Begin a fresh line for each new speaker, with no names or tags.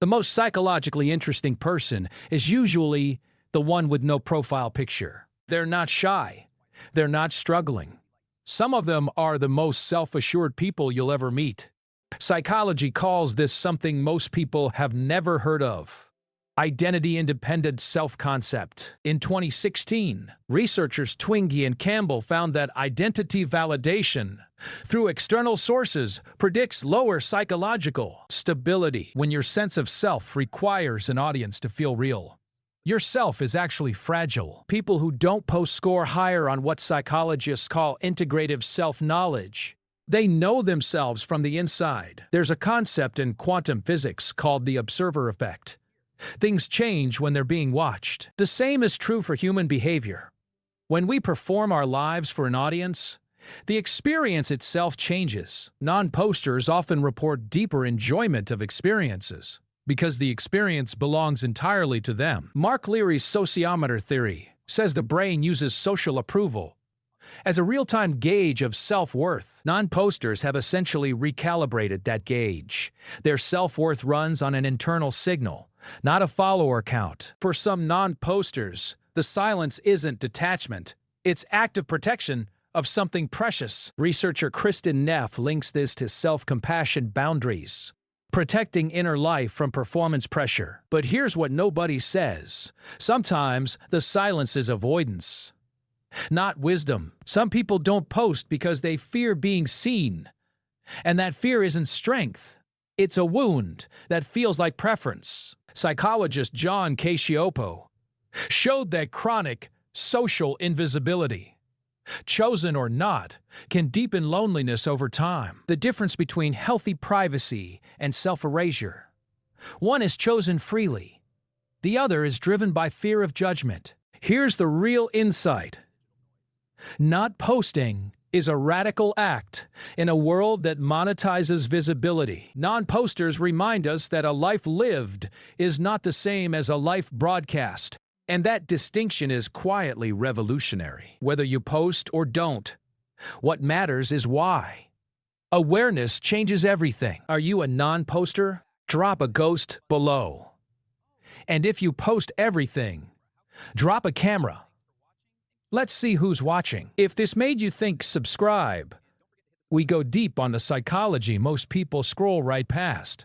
The most psychologically interesting person is usually the one with no profile picture. They're not shy. They're not struggling. Some of them are the most self-assured people you'll ever meet. Psychology calls this something most people have never heard of: identity-independent self-concept. In 2016, researchers Twenge and Campbell found that identity validation through external sources predicts lower psychological stability when your sense of self requires an audience to feel real. Your self is actually fragile. People who don't post score higher on what psychologists call integrative self-knowledge. They know themselves from the inside. There's a concept in quantum physics called the observer effect. Things change when they're being watched. The same is true for human behavior. When we perform our lives for an audience, the experience itself changes. Non-posters often report deeper enjoyment of experiences because the experience belongs entirely to them. Mark Leary's Sociometer Theory says the brain uses social approval as a real-time gauge of self-worth. Non-posters have essentially recalibrated that gauge. Their self-worth runs on an internal signal, not a follower count. For some non-posters, the silence isn't detachment. It's active protection of something precious. Researcher Kristen Neff links this to self-compassion boundaries, protecting inner life from performance pressure. But here's what nobody says. Sometimes the silence is avoidance, not wisdom. Some people don't post because they fear being seen. And that fear isn't strength. It's a wound that feels like preference. Psychologist John Cacioppo showed that chronic social invisibility, chosen or not, can deepen loneliness over time. The difference between healthy privacy and self-erasure: one is chosen freely, the other is driven by fear of judgment. Here's the real insight: not posting is a radical act in a world that monetizes visibility. Non-posters remind us that a life lived is not the same as a life broadcast. And that distinction is quietly revolutionary. Whether you post or don't, what matters is why. Awareness changes everything. Are you a non-poster? Drop a ghost below. And if you post everything, drop a camera. Let's see who's watching. If this made you think, subscribe. We go deep on the psychology most people scroll right past.